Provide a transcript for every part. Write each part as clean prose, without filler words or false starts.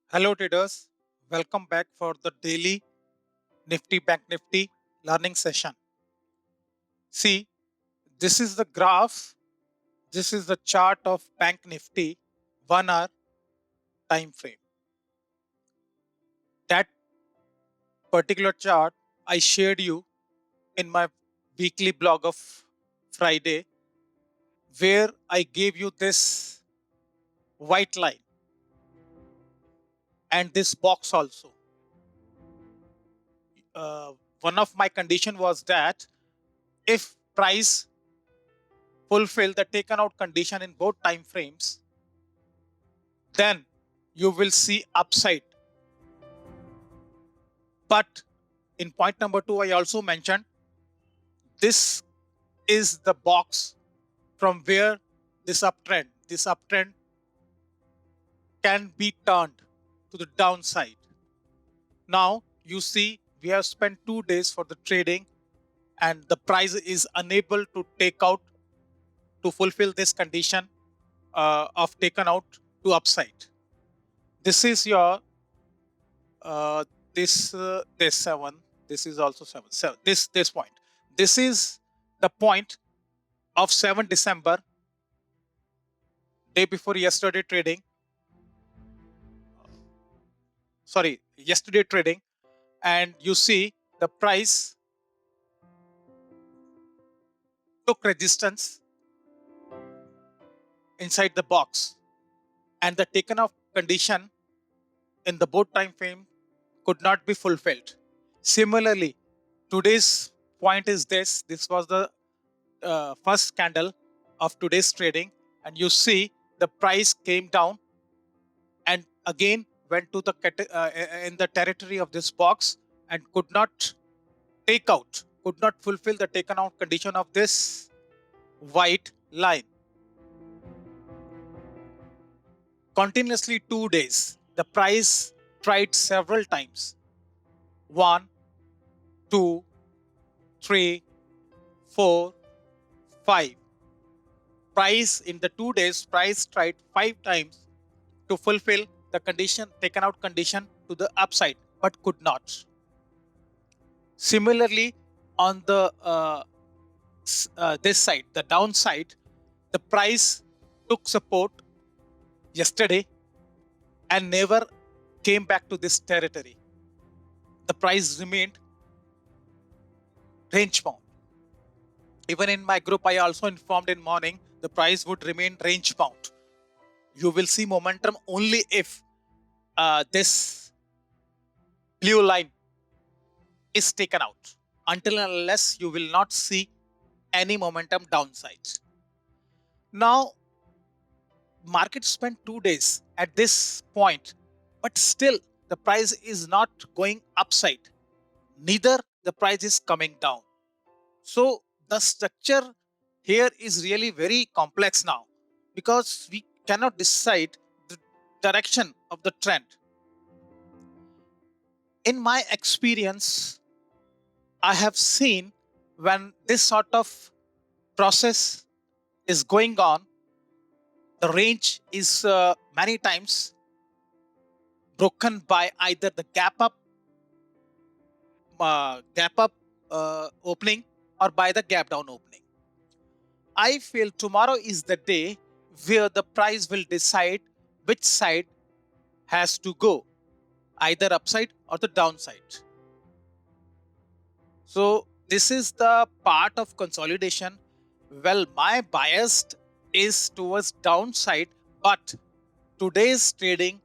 Hello traders, welcome back for the daily Nifty Bank Nifty learning session. See, this is the graph, this is the chart of Bank Nifty 1 hour time frame. That particular chart I shared you in my weekly blog of Friday, where I gave you this white line and this box also. One of my condition was that if price fulfill the taken out condition in both time frames, then you will see upside. But in point number 2, I also mentioned this is the box from where this uptrend can be turned to the downside. Now you see we have spent 2 days for the trading and the price is unable to take out to fulfill this condition of taken out to upside. This is your uh, this 7, this is also 7 this point, this is the point of 7 December, day before yesterday trading, yesterday trading. And you see the price took resistance inside the box and the taken off condition in the both time frame could not be fulfilled. Similarly, today's point is this was the first candle of today's trading, and you see the price came down and again went to the in the territory of this box and could not could not fulfill the taken out condition of this white line. Continuously 2 days, the price tried several times. One, two, three, four, five. Price in the 2 days, price tried 5 times to fulfill the condition, taken out condition to the upside, but could not. Similarly, on the this side, the downside, the price took support yesterday and never came back to this territory. The price remained range bound. Even in my group, I also informed in morning the price would remain range bound. You will see momentum only if this blue line is taken out. Until and unless you will not see any momentum downsides. Now, market spent 2 days at this point, but still the price is not going upside. Neither the price is coming down. So the structure here is really very complex now because we cannot decide the direction of the trend. In my experience, I have seen when this sort of process is going on, the range is many times broken by either the gap up opening or by the gap down opening. I feel tomorrow is the day where the price will decide which side has to go, either upside or the downside. So this is the part of consolidation. Well, my bias is towards downside, but today's trading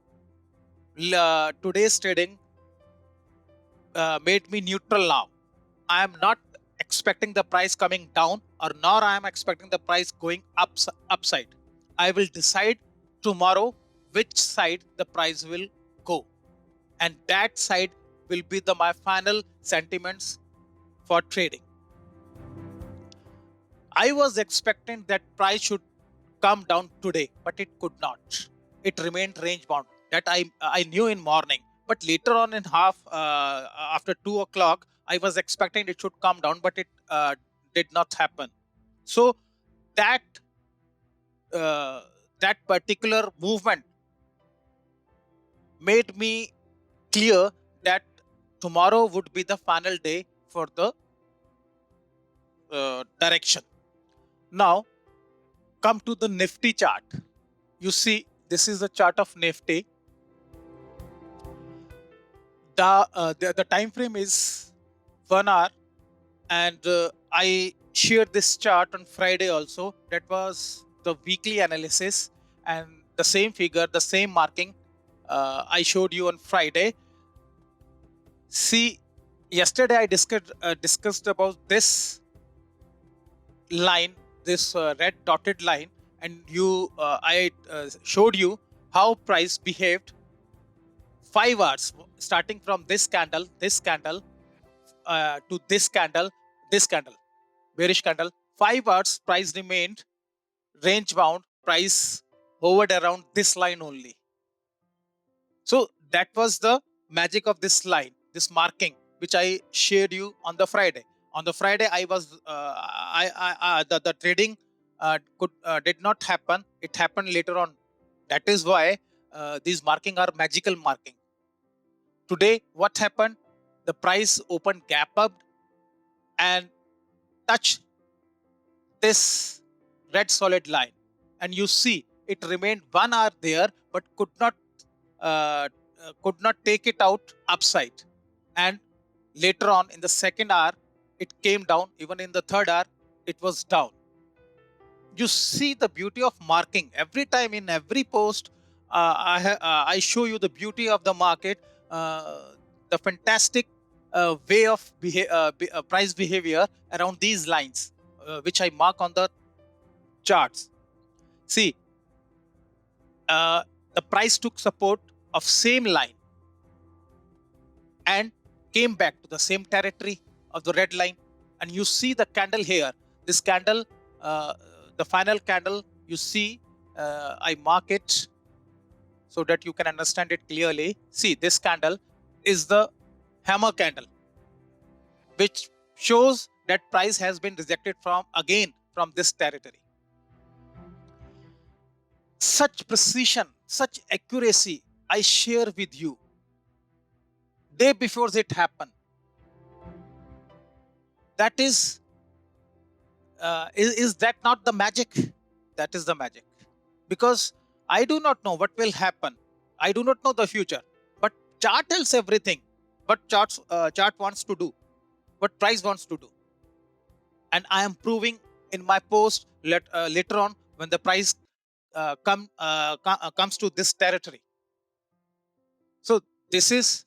made me neutral now. I am not expecting the price coming down, or nor I am expecting the price going upside. I will decide tomorrow which side the price will go, and that side will be my final sentiments for trading. I was expecting that price should come down today, but it could not. It remained range bound. That I knew in morning, but later on in after 2 o'clock, I was expecting it should come down, but it did not happen. So that uh, that particular movement made me clear that tomorrow would be the final day for the direction. Now, come to the Nifty chart. You see, this is the chart of Nifty. The time frame is 1 hour, and I shared this chart on Friday also. That was the weekly analysis, and the same figure, the same marking I showed you on Friday. See, yesterday I discussed about this line, this red dotted line, and I showed you how price behaved 5 hours, starting from this candle to this candle, bearish candle. 5 hours, price remained range bound. Price hovered around this line only. So that was the magic of this line, this marking, which I shared you on the Friday. On the Friday, I was the trading did not happen. It happened later on. That is why these marking are magical marking. Today, what happened? The price opened gap up and touched this red solid line, and you see it remained 1 hour there, but uh, could not take it out upside. And later on in the second hour, it came down. Even in the third hour, it was down. You see the beauty of marking. Every time in every post, I show you the beauty of the market, the fantastic way of price behavior around these lines, which I mark on the charts. See, uh, the price took support of same line and came back to the same territory of the red line. And you see the candle here. This candle, uh, the final candle, you see, I mark it so that you can understand it clearly. See, this candle is the hammer candle, which shows that price has been rejected from this territory. Such precision, such accuracy, I share with you day before it happened. That is that not the magic? That is the magic. Because I do not know what will happen. I do not know the future. But chart tells everything. What chart wants to do. What price wants to do. And I am proving in my post later on when the price comes to this territory. So this is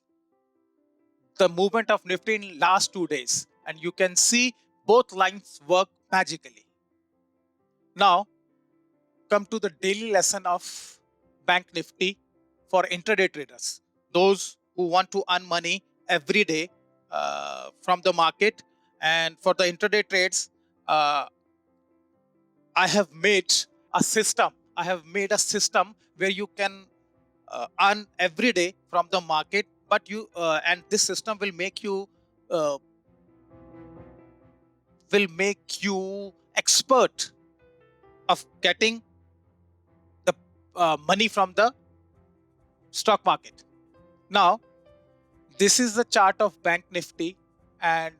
the movement of Nifty in last 2 days. And you can see both lines work magically. Now, come to the daily lesson of Bank Nifty for intraday traders, those who want to earn money every day from the market. And for the intraday trades, uh, I have made a system. I have made a system where you can earn every day from the market, but and this system uh, will make you expert of getting the money from the stock market. Now, this is the chart of Bank Nifty, and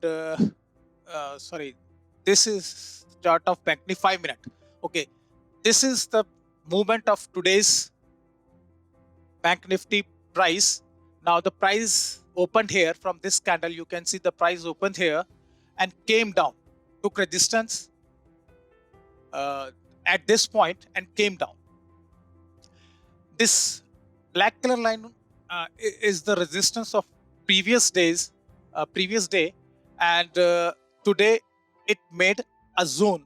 sorry, this is chart of Bank Nifty 5 minute. Okay, this is the movement of today's Bank Nifty price. Now the price opened here from this candle. You can see the price opened here and came down, took resistance at this point and came down. This black color line is the resistance of previous day, and today it made a zone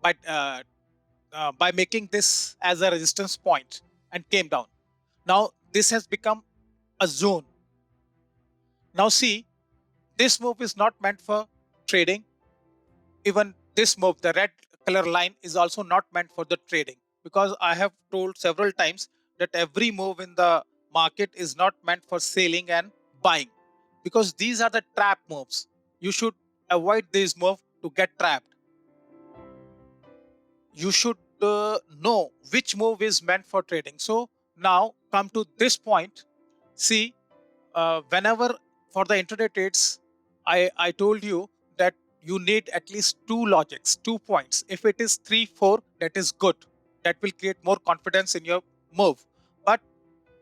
by making this as a resistance point and came down. Now this has become a zone. Now see, this move is not meant for trading. Even this move, the red color line, is also not meant for the trading, because I have told several times that every move in the market is not meant for selling and buying, because these are the trap moves. You should avoid these moves to get trapped. You should know which move is meant for trading. So now come to this point. See, whenever for the intraday trades, I told you that you need at least two logics, 2 points. If it is 3, 4, that is good. That will create more confidence in your move. But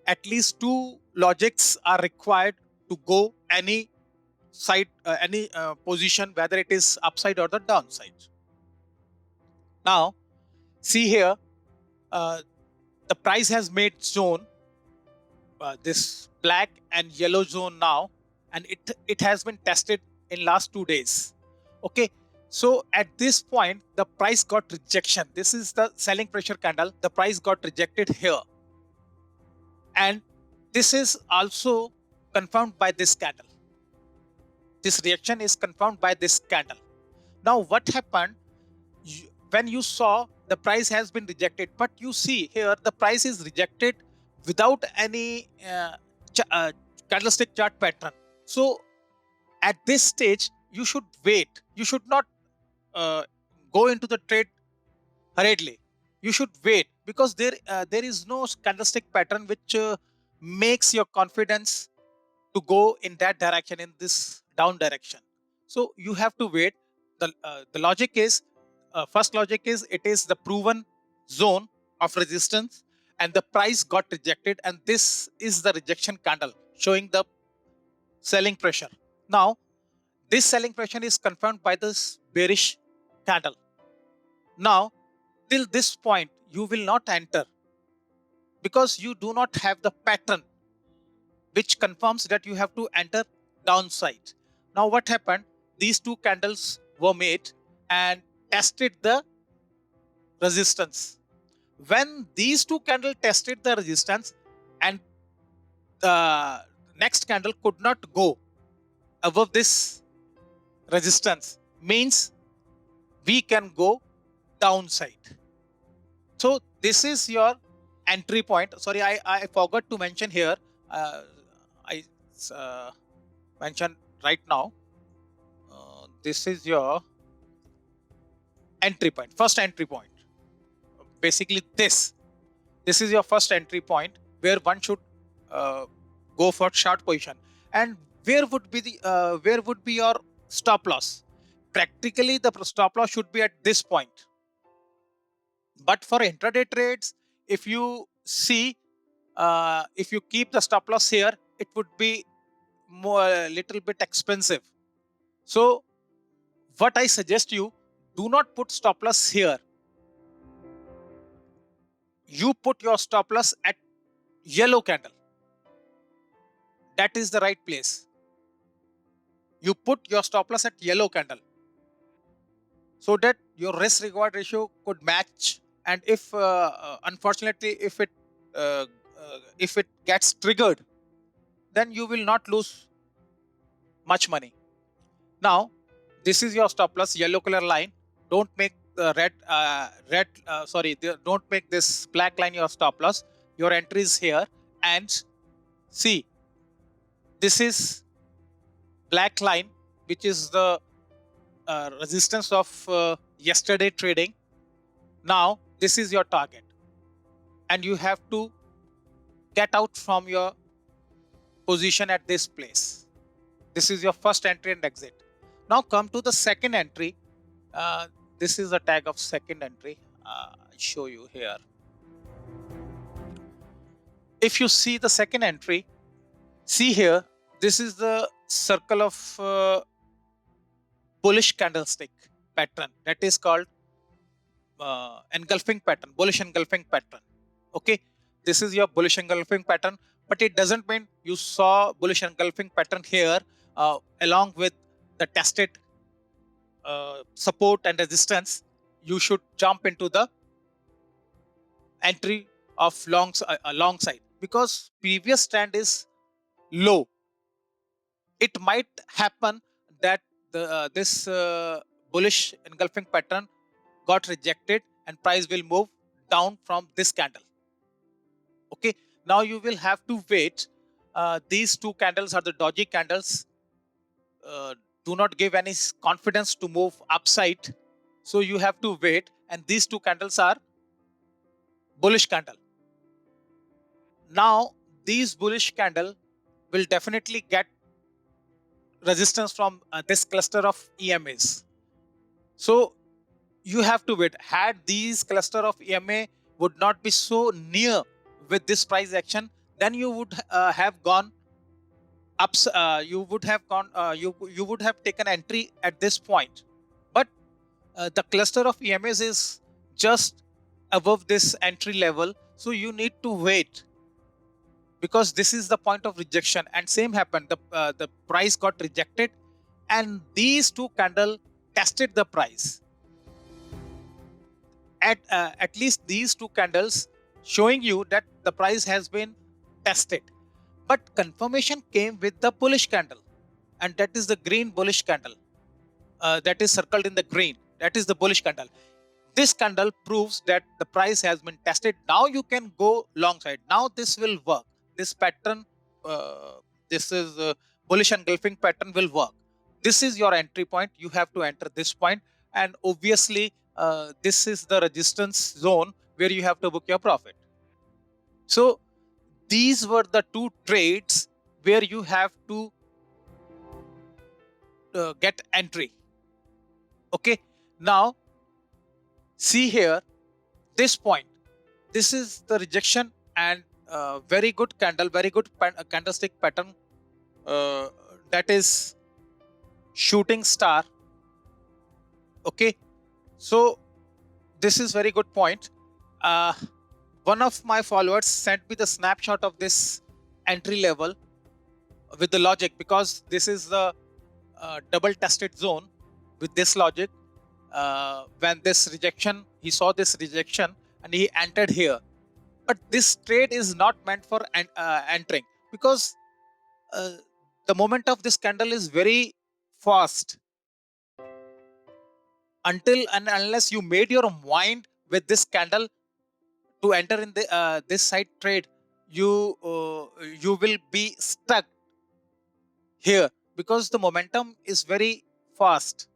at least two logics are required to go any side, any position, whether it is upside or the downside. Now, see here, uh, the price has made zone, this black and yellow zone now, and it has been tested in last 2 days. Okay, so at this point the price got rejection. This is the selling pressure candle. The price got rejected here, and this is also confirmed by this candle. This reaction is confirmed by this candle. Now what happened? When you saw the price has been rejected, but you see here the price is rejected without any candlestick chart pattern. So at this stage you should wait. You should not uh, go into the trade hurriedly. You should wait, because there is no candlestick pattern which makes your confidence to go in that direction, in this down direction. So you have to wait. The logic is, first logic is, it is the proven zone of resistance, and the price got rejected, and this is the rejection candle showing the selling pressure. Now this selling pressure is confirmed by this bearish candle. Now till this point you will not enter, because you do not have the pattern which confirms that you have to enter downside. Now what happened? These two candles were made and tested the resistance. When these two candles tested the resistance, and the next candle could not go above this resistance, means we can go downside. So this is your entry point. Sorry, I forgot to mention here. I mentioned right now. This is your entry point, first entry point. Basically, this is your first entry point where one should go for short position. And where would be your stop loss? Practically, the stop loss should be at this point. But for intraday trades, if you see, if you keep the stop loss here, it would be more a little bit expensive. So what I suggest you, do not put stop loss here. You put your stop loss at yellow candle. That is the right place. You put your stop loss at yellow candle, so that your risk reward ratio could match. And if unfortunately if it gets triggered, then you will not lose much money. Now this is your stop loss, yellow color line. Don't make the don't make this black line your stop loss. Your entry is here, and see, this is black line, which is the resistance of yesterday trading. Now this is your target, and you have to get out from your position at this place. This is your first entry and exit. Now come to the second entry. This is the tag of second entry. I'll show you here. If you see the second entry, see here, this is the circle of bullish candlestick pattern, that is called engulfing pattern, bullish engulfing pattern. Okay, this is your bullish engulfing pattern, but it doesn't mean you saw bullish engulfing pattern here along with the tested support and resistance. You should jump into the entry of long side, because previous trend is low. It might happen that this bullish engulfing pattern got rejected and price will move down from this candle. Okay, now you will have to wait. These two candles are the doji candles, do not give any confidence to move upside, so you have to wait. And these two candles are bullish candle. Now these bullish candle will definitely get resistance from this cluster of EMAs. So you have to wait. Had these cluster of EMA would not be so near with this price action, then you would have gone ups. You would have gone. You would have taken entry at this point. But the cluster of EMAs is just above this entry level, so you need to wait, because this is the point of rejection. And same happened. The price got rejected, and these two candle tested the price. At least these two candles showing you that the price has been tested. But confirmation came with the bullish candle, and that is the green bullish candle that is circled in the green. That is the bullish candle. This candle proves that the price has been tested. Now you can go long side. Now this will work. This pattern, this is bullish engulfing pattern, will work. This is your entry point. You have to enter this point, and obviously this is the resistance zone where you have to book your profit. So these were the two trades where you have to get entry. Okay, now see here, this point, this is the rejection, and very good candle, very good candlestick pattern, that is shooting star. Okay, so this is very good point. One of my followers sent me the snapshot of this entry level with the logic, because this is the double tested zone. With this logic, when this rejection, he saw this rejection and he entered here. But this trade is not meant for entering, because the moment of this candle is very fast. Until and unless you made your mind with this candle to enter in the this side trade, you will be stuck here, because the momentum is very fast.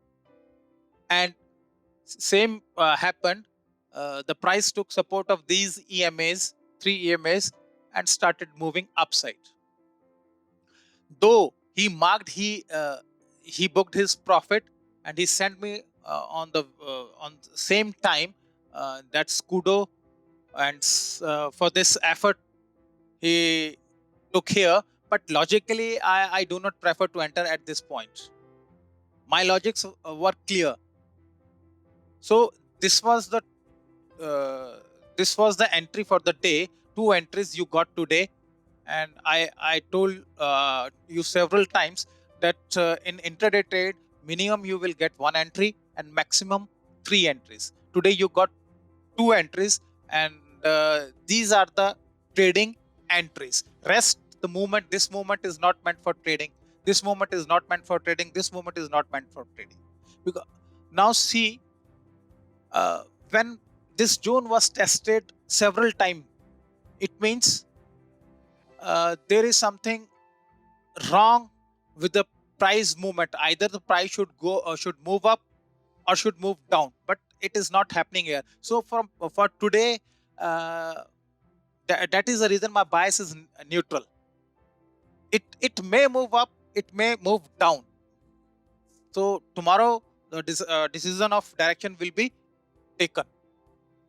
And same happened. The price took support of these EMAs, 3 EMAs, and started moving upside. Though he marked, he booked his profit, and he sent me on the same time that's kudo, and for this effort he took here. But logically, I do not prefer to enter at this point. My logics were clear. So this was the entry for the day. 2 entries you got today, and I told you several times that in intraday trade, minimum you will get 1 entry and maximum 3 entries. Today you got 2 entries, and these are the trading entries. Rest, the movement, this movement is not meant for trading. This movement is not meant for trading. This movement is not meant for trading. Because now see, when this zone was tested several times, it means there is something wrong with the price movement. Either the price should move up or should move down, but it is not happening here. So for today, that is the reason my bias is neutral. It may move up, it may move down. So tomorrow the decision of direction will be taken.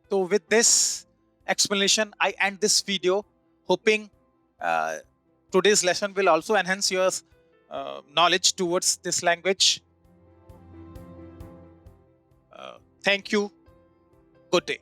So with this explanation, I end this video, hoping today's lesson will also enhance your knowledge towards this language. Thank you. Good day.